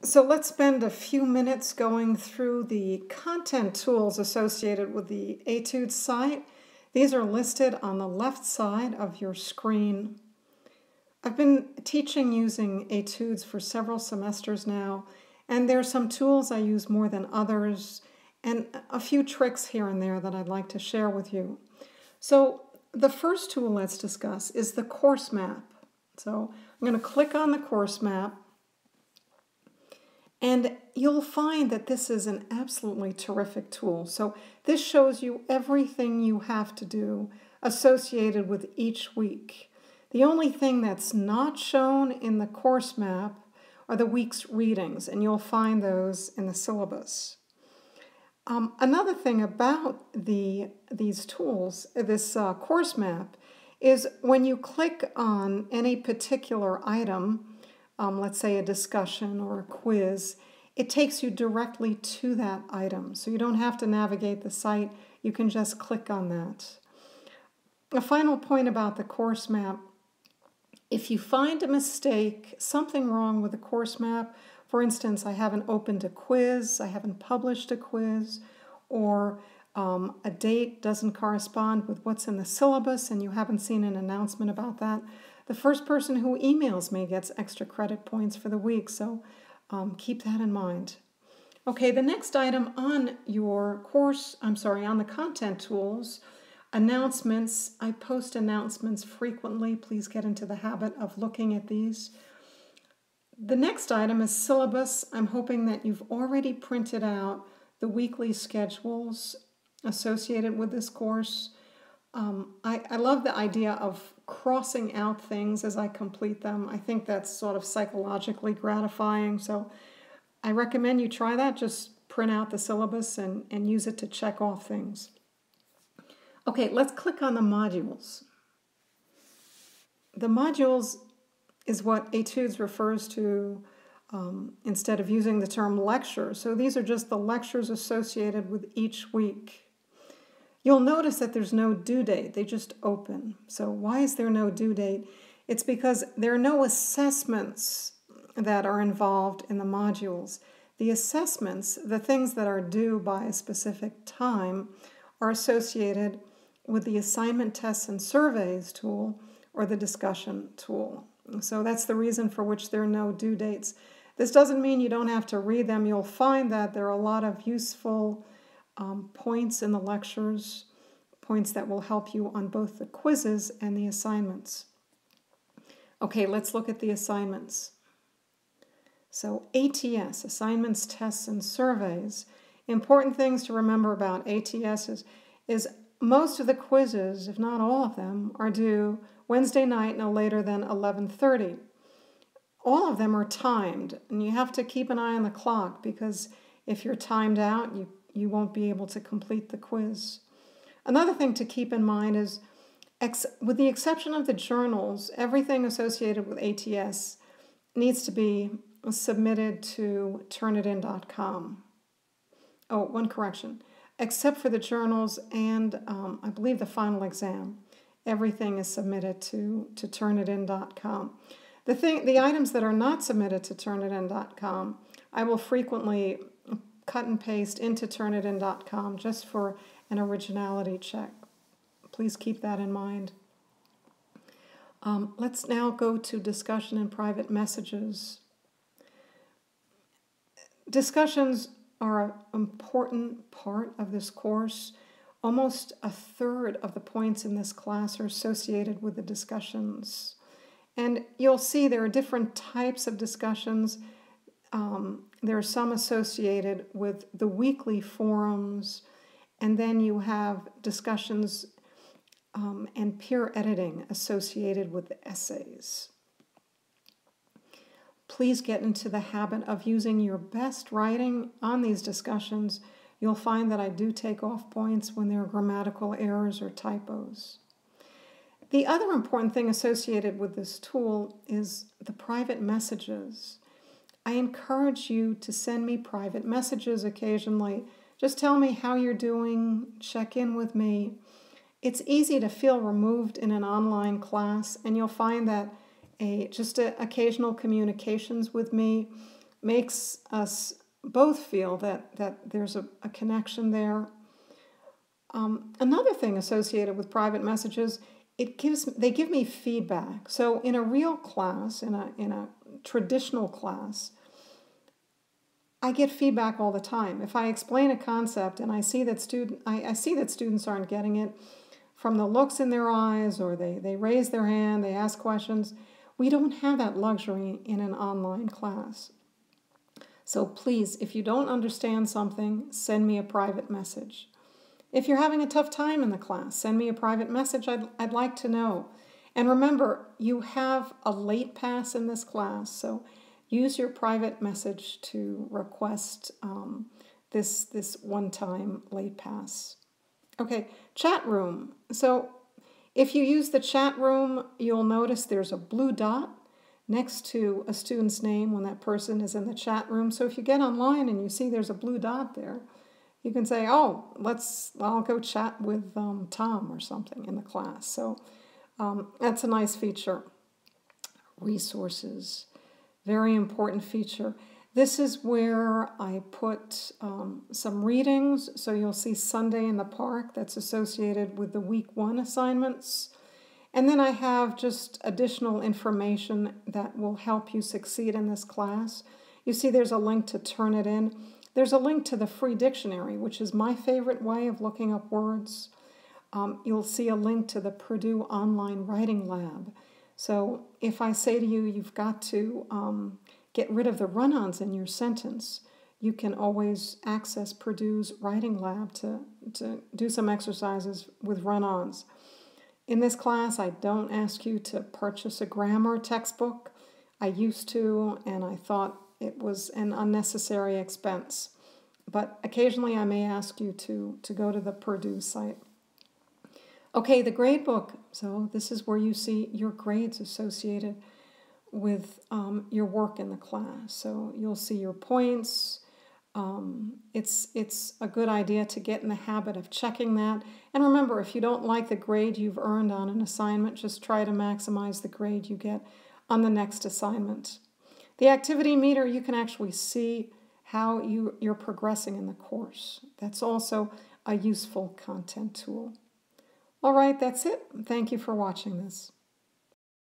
So let's spend a few minutes going through the content tools associated with the Etudes site. These are listed on the left side of your screen. I've been teaching using Etudes for several semesters now, and there are some tools I use more than others, and a few tricks here and there that I'd like to share with you. So the first tool let's discuss is the course map. So I'm going to click on the course map, and you'll find that this is an absolutely terrific tool. So this shows you everything you have to do associated with each week. The only thing that's not shown in the course map are the week's readings, and you'll find those in the syllabus. Another thing about these tools, this course map, is when you click on any particular item, let's say a discussion or a quiz, it takes you directly to that item. So you don't have to navigate the site, you can just click on that. A final point about the course map: if you find a mistake, something wrong with the course map, for instance, I haven't opened a quiz, I haven't published a quiz, or a date doesn't correspond with what's in the syllabus and you haven't seen an announcement about that, the first person who emails me gets extra credit points for the week, so keep that in mind. Okay, the next item on your course, on the content tools, announcements. I post announcements frequently. Please get into the habit of looking at these. The next item is syllabus. I'm hoping that you've already printed out the weekly schedules associated with this course. I love the idea of crossing out things as I complete them. I think that's sort of psychologically gratifying, so I recommend you try that. Just print out the syllabus and use it to check off things. Okay, let's click on the modules. The modules is what Etudes refers to instead of using the term lecture. So these are just the lectures associated with each week. You'll notice that there's no due date, they just open. So why is there no due date? It's because there are no assessments that are involved in the modules. The assessments, the things that are due by a specific time, are associated with the assignment tests and surveys tool or the discussion tool. So that's the reason for which there are no due dates. This doesn't mean you don't have to read them. You'll find that there are a lot of useful points in the lectures, points that will help you on both the quizzes and the assignments. Okay, let's look at the assignments. So ATS, assignments, tests, and surveys. Important things to remember about ATS is most of the quizzes, if not all of them, are due Wednesday night no later than 11:30. All of them are timed, and you have to keep an eye on the clock because if you're timed out, you won't be able to complete the quiz. Another thing to keep in mind is, with the exception of the journals, everything associated with ATS needs to be submitted to turnitin.com. Oh, one correction. Except for the journals and I believe the final exam, everything is submitted to turnitin.com. The items that are not submitted to turnitin.com, I will frequently cut and paste into turnitin.com just for an originality check. Please keep that in mind. Let's now go to discussion and private messages. Discussions are an important part of this course. Almost a third of the points in this class are associated with the discussions. And you'll see there are different types of discussions. There are some associated with the weekly forums, and then you have discussions and peer editing associated with the essays. Please get into the habit of using your best writing on these discussions. You'll find that I do take off points when there are grammatical errors or typos. The other important thing associated with this tool is the private messages. I encourage you to send me private messages occasionally. Just tell me how you're doing, check in with me. It's easy to feel removed in an online class, and you'll find that just occasional communications with me makes us both feel that there's a connection there. Another thing associated with private messages, they give me feedback. So in a real class, in a traditional class, I get feedback all the time. If I explain a concept and I see that students aren't getting it from the looks in their eyes, or they raise their hand, they ask questions, we don't have that luxury in an online class. So please, if you don't understand something, send me a private message. If you're having a tough time in the class, send me a private message. I'd like to know. And remember, you have a late pass in this class, so use your private message to request this one-time late pass. Okay, chat room. So if you use the chat room, you'll notice there's a blue dot next to a student's name when that person is in the chat room. So if you get online and you see there's a blue dot there, you can say, oh, I'll go chat with Tom or something in the class. So that's a nice feature. Resources, very important feature. This is where I put some readings. So you'll see Sunday in the Park. That's associated with the week 1 assignments. And then I have just additional information that will help you succeed in this class. You see there's a link to Turnitin. There's a link to the free dictionary, which is my favorite way of looking up words. You'll see a link to the Purdue Online Writing Lab. So if I say to you, you've got to get rid of the run-ons in your sentence, you can always access Purdue's Writing Lab to do some exercises with run-ons. In this class, I don't ask you to purchase a grammar textbook. I used to, and I thought it was an unnecessary expense. But occasionally I may ask you to go to the Purdue site. Okay, the grade book. So this is where you see your grades associated with your work in the class. So you'll see your points. It's a good idea to get in the habit of checking that. And remember, if you don't like the grade you've earned on an assignment, just try to maximize the grade you get on the next assignment. The activity meter, you can actually see how you're progressing in the course. That's also a useful content tool. All right, that's it. Thank you for watching this.